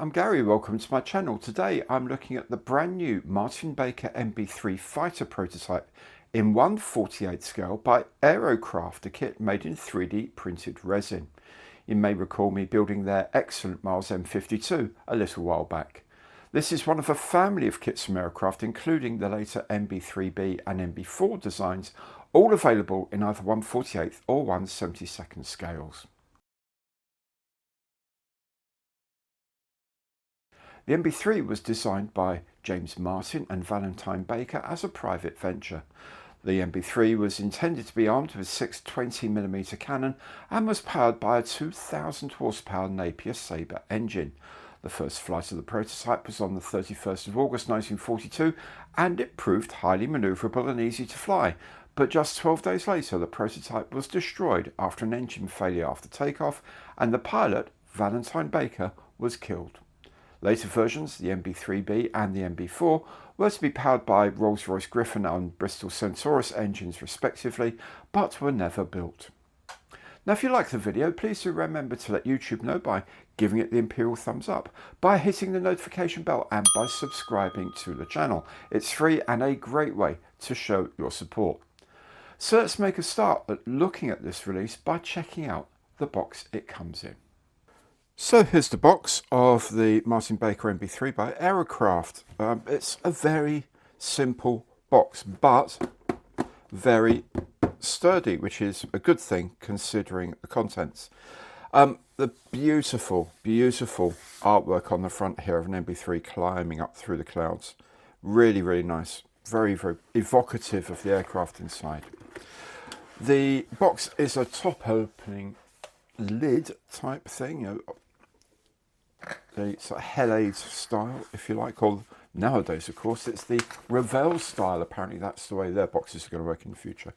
I'm Gary, welcome to my channel. Today I'm looking at the brand new Martin Baker MB3 fighter prototype in 1/48 scale by AEROCRAFT, a kit made in 3D printed resin. You may recall me building their excellent Mars M52 a little while back. This is one of a family of kits from AEROCRAFT, including the later MB3B and MB4 designs, all available in either 1/48 or 1/72 scales. The MB3 was designed by James Martin and Valentine Baker as a private venture. The MB3 was intended to be armed with 620mm cannon and was powered by a 2000 horsepower Napier Sabre engine. The first flight of the prototype was on the 31st of August 1942 and it proved highly manoeuvrable and easy to fly. But just 12 days later the prototype was destroyed after an engine failure after takeoff and the pilot, Valentine Baker, was killed. Later versions, the MB3B and the MB4, were to be powered by Rolls-Royce Griffon and Bristol Centaurus engines respectively, but were never built. Now if you like the video, please do remember to let YouTube know by giving it the imperial thumbs up, by hitting the notification bell and by subscribing to the channel. It's free and a great way to show your support. So let's make a start at looking at this release by checking out the box it comes in. So here's the box of the Martin Baker MB3 by AEROCRAFT. It's a very simple box, but very sturdy, which is a good thing considering the contents. The beautiful, beautiful artwork on the front here of an MB3 climbing up through the clouds. Really, really nice. Very, very evocative of the aircraft inside. The box is a top opening lid type thing, you know, the sort of Hellade style, if you like, or nowadays, of course, it's the Revell style. Apparently, that's the way their boxes are going to work in the future.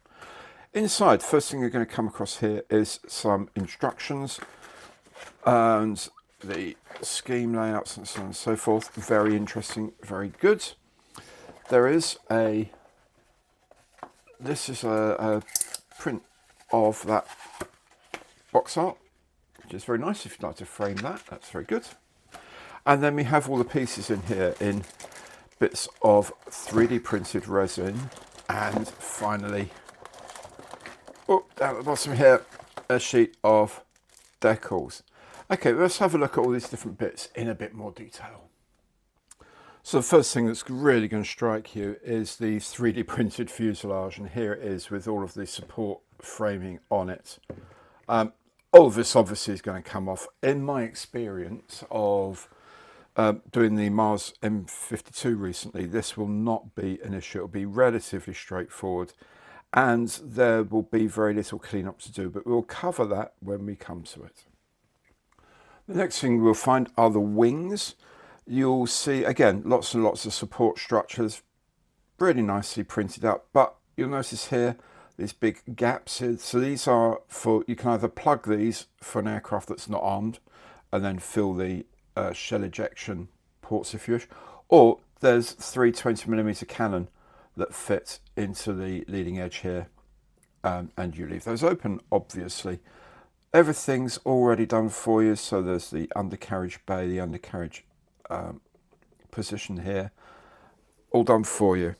Inside, first thing you're going to come across here is some instructions and the scheme layouts and so on and so forth. Very interesting, very good. There is this is a print of that box art, which is very nice. If you'd like to frame that, that's very good. And then we have all the pieces in here in bits of 3D printed resin. And finally, down at the bottom here, a sheet of Decals. Okay, let's have a look at all these different bits in a bit more detail. So the first thing that's really going to strike you is the 3D printed fuselage. And here it is with all of the support framing on it. All of this obviously is going to come off. In my experience of doing the Mars M52 recently, this will not be an issue. It will be relatively straightforward and there will be very little cleanup to do, but we'll cover that when we come to it. The next thing we'll find are the wings. You'll see, again, lots and lots of support structures, really nicely printed out, but you'll notice here these big gaps here. So these are for, you can either plug these for an aircraft that's not armed and then fill the shell ejection ports if you wish, or there's 3 20mm cannon that fit into the leading edge here, and you leave those open, obviously. Everything's already done for you, so there's the undercarriage bay, the undercarriage position here, all done for you.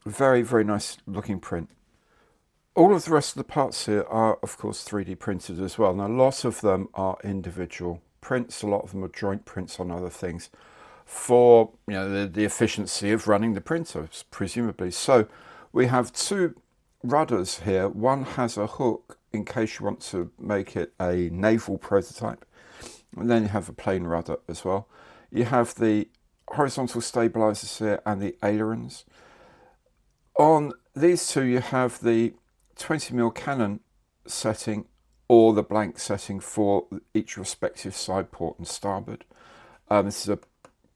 Very, very nice looking print. All of the rest of the parts here are, of course, 3D printed as well. Now, a lot of them are individual prints. A lot of them are joint prints on other things for, you know, the efficiency of running the printer, presumably. So we have two rudders here. One has a hook in case you want to make it a naval prototype. And then you have a plain rudder as well. You have the horizontal stabilizers here and the ailerons. On these two, you have the 20mm cannon setting or the blank setting for each respective side port and starboard. This is a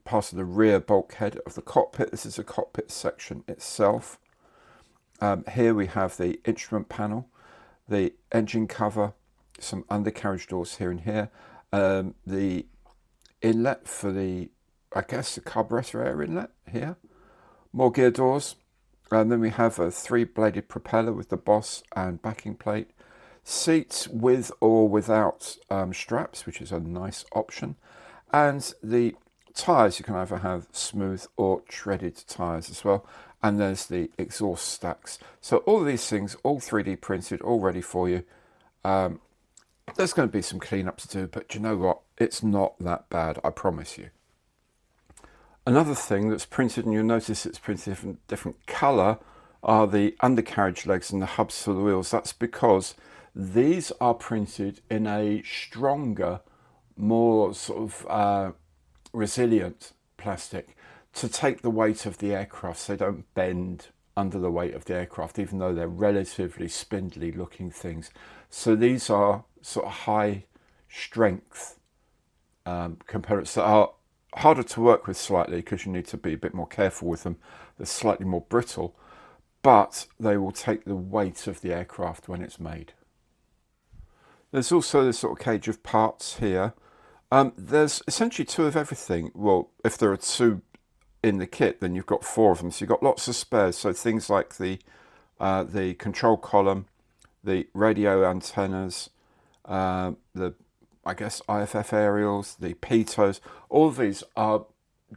part of the rear bulkhead of the cockpit. This is a cockpit section itself. Here we have the instrument panel, the engine cover, some undercarriage doors here and here, the inlet for the, I guess, the carburetor air inlet here, more gear doors. And then we have a 3-bladed propeller with the boss and backing plate, seats with or without straps, which is a nice option, And the tyres, you can either have smooth or treaded tyres as well. And there's the exhaust stacks. So all of these things, all 3D printed, all ready for you. There's going to be some cleanup to do, but you know what? It's not that bad, I promise you. Another thing that's printed, and you'll notice it's printed in different colour, are the undercarriage legs and the hubs for the wheels. That's because these are printed in a stronger, more sort of resilient plastic to take the weight of the aircraft so they don't bend under the weight of the aircraft, even though they're relatively spindly looking things. So these are sort of high strength components that are harder to work with slightly because you need to be a bit more careful with them. They're slightly more brittle, but they will take the weight of the aircraft when it's made. There's also this sort of cage of parts here. There's essentially 2 of everything. Well, if there are 2 in the kit, then you've got 4 of them. So you've got lots of spares. So things like the control column, the radio antennas, the, I guess, IFF aerials, the pitos, all of these are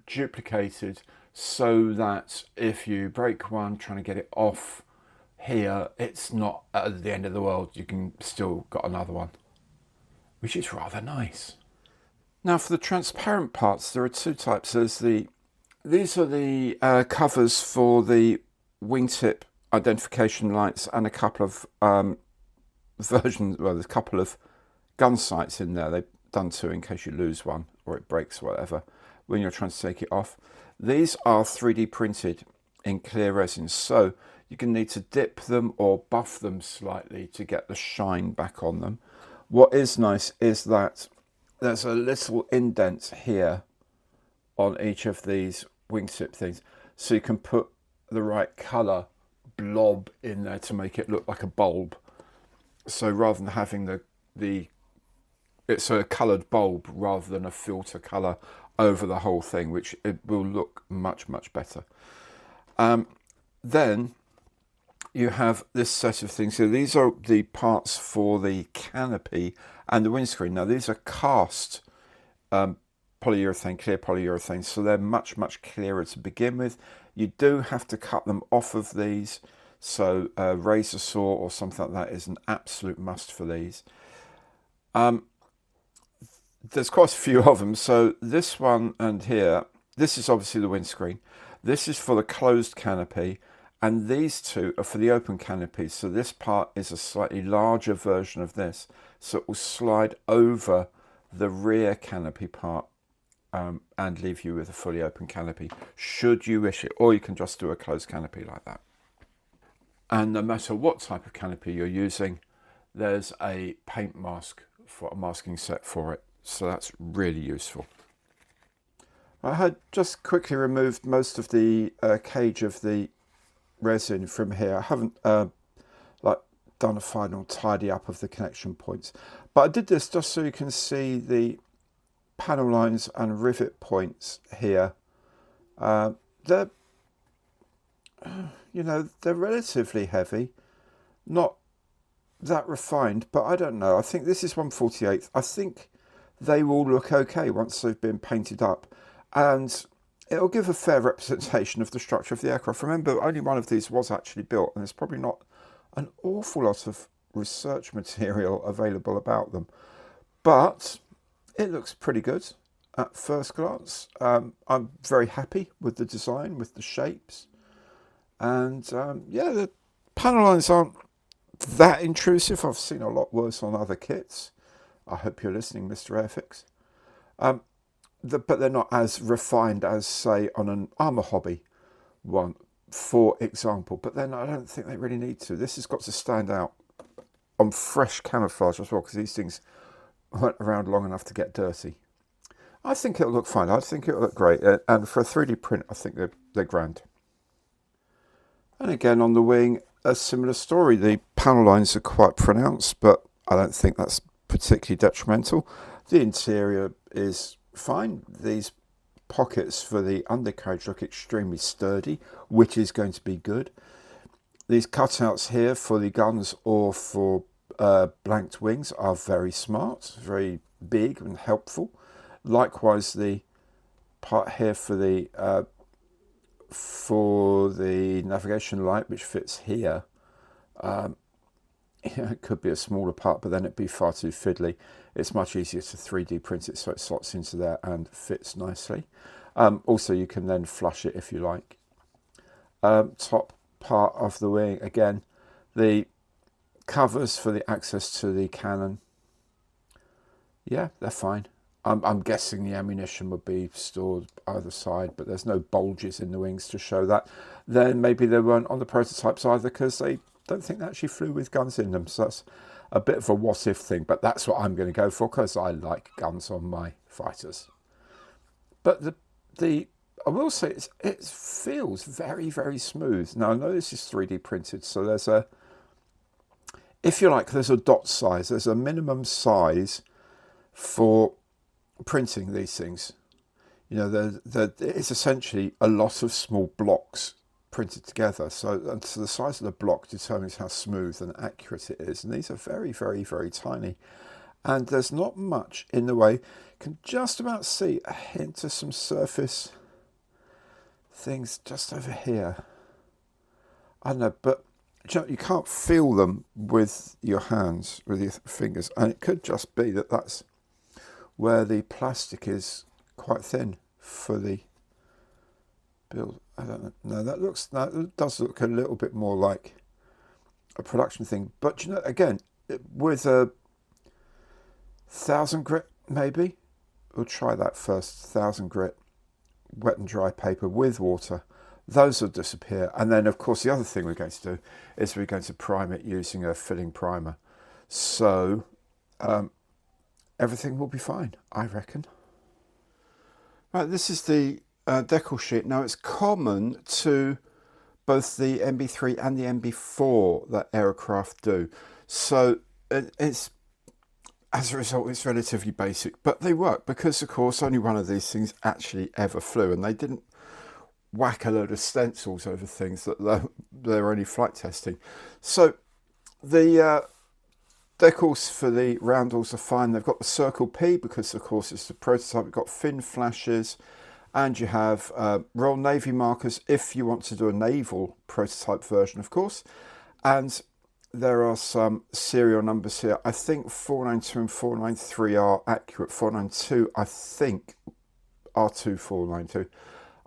duplicated so that if you break one trying to get it off here, it's not at the end of the world. You can still got another one, which is rather nice. Now for the transparent parts, there are 2 types. These are the covers for the wingtip identification lights and a couple of versions, well, there's a couple of gun sights in there. They've done 2 in case you lose one or it breaks or whatever when you're trying to take it off. These are 3D printed in clear resin, so you can need to dip them or buff them slightly to get the shine back on them. What is nice is that there's a little indent here on each of these wingtip things, so you can put the right colour blob in there to make it look like a bulb. So rather than having it's a coloured bulb rather than a filter colour over the whole thing, which it will look much, much better. Then you have this set of things here. These are the parts for the canopy and the windscreen. Now these are cast polyurethane, clear polyurethane, so they're much, much clearer to begin with. You do have to cut them off of these, so a razor saw or something like that is an absolute must for these. There's quite a few of them, so this one and here, this is obviously the windscreen. This is for the closed canopy, and these 2 are for the open canopy. So this part is a slightly larger version of this, so it will slide over the rear canopy part and leave you with a fully open canopy, should you wish it, or you can just do a closed canopy like that. And no matter what type of canopy you're using, there's a paint mask for a masking set for it, so that's really useful. I had just quickly removed most of the cage of the resin from here. I haven't done a final tidy up of the connection points, but I did this just so you can see the panel lines and rivet points here. They're relatively heavy, not that refined, but I don't know. I think this is 1/48. I think they will look okay once they've been painted up, and it'll give a fair representation of the structure of the aircraft. Remember, only one of these was actually built, and there's probably not an awful lot of research material available about them, but it looks pretty good at first glance. I'm very happy with the design, with the shapes, and yeah, the panel lines aren't that intrusive. I've seen a lot worse on other kits. I hope you're listening, Mr. Airfix. But they're not as refined as, say, on an Armour Hobby one, for example. But then I don't think they really need to. This has got to stand out on fresh camouflage as well, because these things weren't around long enough to get dirty. I think it'll look fine. I think it'll look great. And for a 3D print, I think they're grand. And again, on the wing, a similar story. The panel lines are quite pronounced, but I don't think that's particularly detrimental. The interior is fine. These pockets for the undercarriage look extremely sturdy, which is going to be good. These cutouts here for the guns or for blanked wings are very smart, very big and helpful. likewise the part here for the navigation light, which fits here. Yeah, it could be a smaller part, but then it'd be far too fiddly. It's much easier to 3D print it so it slots into there and fits nicely. Also, you can then flush it if you like. Top part of the wing, again, the covers for the access to the cannon. Yeah, they're fine. I'm guessing the ammunition would be stored either side, but there's no bulges in the wings to show that. Then maybe they weren't on the prototypes either because they don't think they actually flew with guns in them. So that's a bit of a what if thing, but that's what I'm going to go for because I like guns on my fighters. But I will say it feels very, very smooth. Now I know this is 3D printed, so there's a, if you like, there's a dot size. There's a minimum size for printing these things. You know, it's essentially a lot of small blocks printed together. So the size of the block determines how smooth and accurate it is. And these are very, very, very tiny. And there's not much in the way. You can just about see a hint of some surface things just over here. I don't know, but you can't feel them with your hands, with your fingers. And it could just be that that's where the plastic is quite thin for the build. I don't know. That does look a little bit more like a production thing. But you know, again, with a 1000 grit, maybe we'll try that first. 1000 grit, wet and dry paper with water. Those will disappear. And then, of course, the other thing we're going to do is we're going to prime it using a filling primer. So everything will be fine, I reckon. Right, this is the decal sheet. Now, it's common to both the MB3 and the MB4 that AEROCRAFT do. So it's, as a result, it's relatively basic, but they work because, of course, only one of these things actually ever flew, and they didn't whack a load of stencils over things that they're only flight testing. So the decals for the roundels are fine. They've got the Circle P because, of course, it's the prototype. You've got fin flashes, and you have Royal Navy markers if you want to do a naval prototype version, of course. And there are some serial numbers here. I think 492 and 493 are accurate. 492, I think, R2492,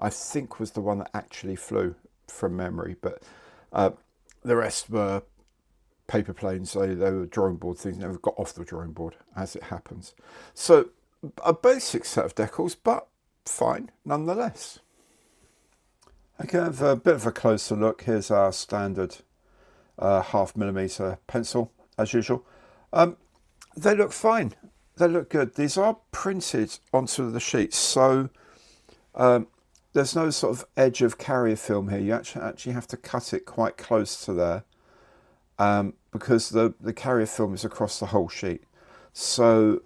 I think was the one that actually flew from memory. But the rest were paper planes. They were drawing board things, never got off the drawing board, as it happens. So a basic set of decals, but fine nonetheless. Okay, have a bit of a closer look. Here's our standard 0.5mm pencil, as usual. They look fine. They look good. These are printed onto the sheets, so there's no sort of edge of carrier film here. You actually have to cut it quite close to there because the carrier film is across the whole sheet. So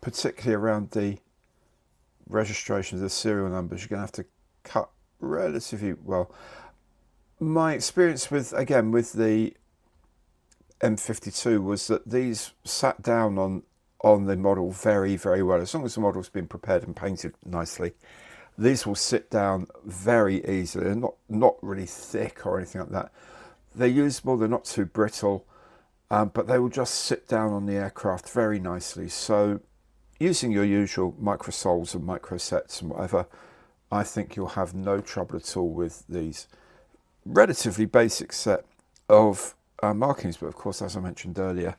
particularly around the registration of the serial numbers, you're going to have to cut relatively well. My experience with, again, with the M52 was that these sat down on the model very, very well. As long as the model's been prepared and painted nicely, these will sit down very easily. They're not really thick or anything like that. They're usable, they're not too brittle, but they will just sit down on the aircraft very nicely. So using your usual micro soles and micro sets and whatever, I think you'll have no trouble at all with these relatively basic set of markings. But of course, as I mentioned earlier,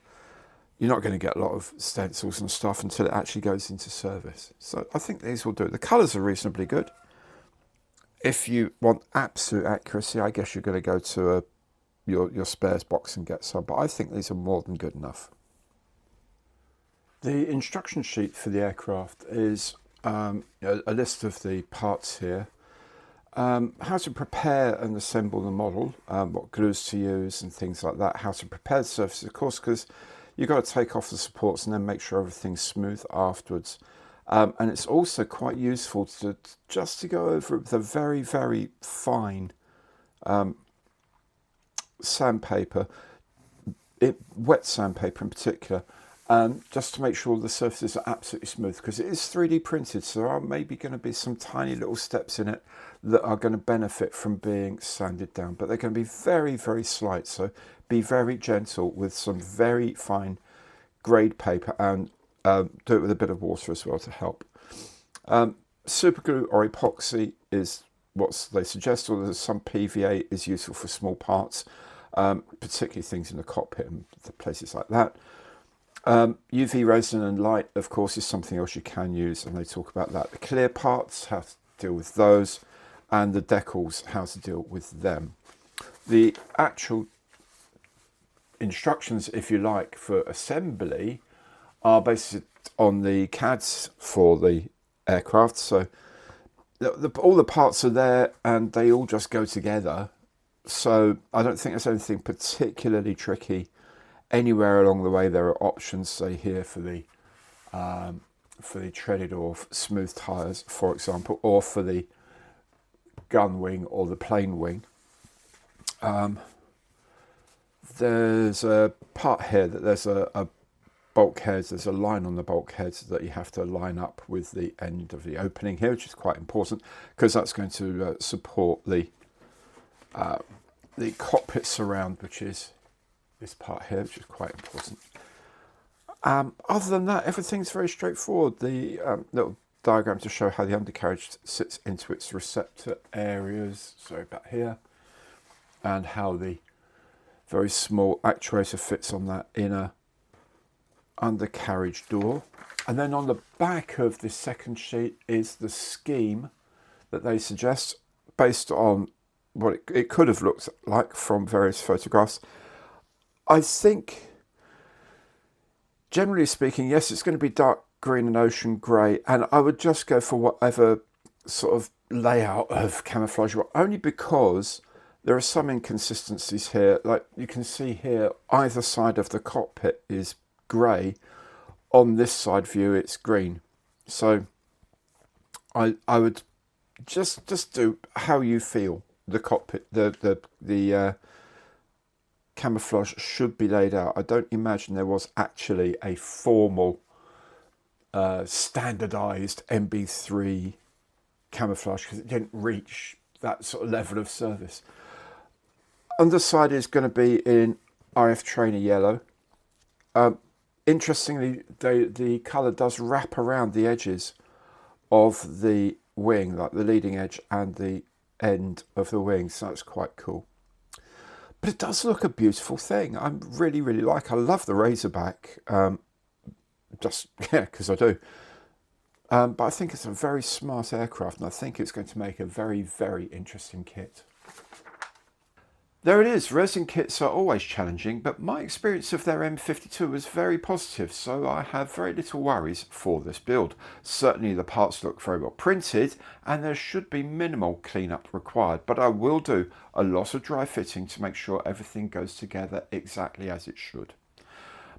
you're not going to get a lot of stencils and stuff until it actually goes into service. So I think these will do. The colours are reasonably good. If you want absolute accuracy, I guess you're going to go to your spares box and get some, but I think these are more than good enough. The instruction sheet for the aircraft is a list of the parts here, how to prepare and assemble the model, what glues to use and things like that, how to prepare the surface, of course, because you've got to take off the supports and then make sure everything's smooth afterwards. And it's also quite useful to go over the very, very fine sandpaper, wet sandpaper in particular, just to make sure the surfaces are absolutely smooth, because it is 3D printed, so there are maybe going to be some tiny little steps in it that are going to benefit from being sanded down, but they're going to be very, very slight, so be very gentle with some very fine grade paper, and do it with a bit of water as well to help. Super glue or epoxy is what they suggest, or there's some PVA is useful for small parts, particularly things in the cockpit and places like that. UV resin and light, of course, is something else you can use, and they talk about that. The clear parts, how to deal with those, and the decals, how to deal with them. The actual instructions, if you like, for assembly are based on the CADs for the aircraft. So all the parts are there, and they all just go together. So I don't think there's anything particularly tricky anywhere along the way. There are options, say here, for the treaded or smooth tyres, for example, or for the gun wing or the plane wing. There's a part here that there's a bulkhead. There's a line on the bulkhead that you have to line up with the end of the opening here, which is quite important, because that's going to support the cockpit surround, which is this part here, which is quite important. Other than that, everything's very straightforward. The little diagram to show how the undercarriage sits into its receptor areas, so about here, and how the very small actuator fits on that inner undercarriage door. And then on the back of this second sheet is the scheme that they suggest, based on what it could have looked like from various photographs. I think, generally speaking, yes, it's going to be dark green and ocean grey, and I would just go for whatever sort of layout of camouflage, only because there are some inconsistencies here. Like you can see here, either side of the cockpit is grey. On this side view, it's green. So I would just do how you feel. The cockpit, the camouflage should be laid out. I don't imagine there was actually a formal standardized MB3 camouflage, because it didn't reach that sort of level of service. Underside is going to be in RF trainer yellow. Interestingly, the colour does wrap around the edges of the wing, like the leading edge and the end of the wing, so that's quite cool. But it does look a beautiful thing. I really like. I love the Razorback, just because I do. But I think it's a very smart aircraft, and I think it's going to make a very interesting kit. There it is. Resin kits are always challenging, but my experience of their M52 was very positive, so I have very little worries for this build. Certainly the parts look very well printed, and there should be minimal cleanup required, but I will do a lot of dry fitting to make sure everything goes together exactly as it should.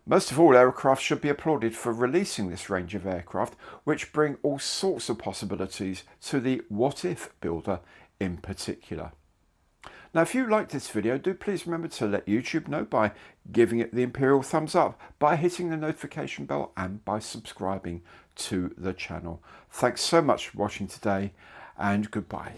Most of all, AEROCRAFT should be applauded for releasing this range of aircraft, which bring all sorts of possibilities to the what if builder in particular. Now, if you liked this video, do please remember to let YouTube know by giving it the imperial thumbs up, by hitting the notification bell, and by subscribing to the channel. Thanks so much for watching today, and goodbye.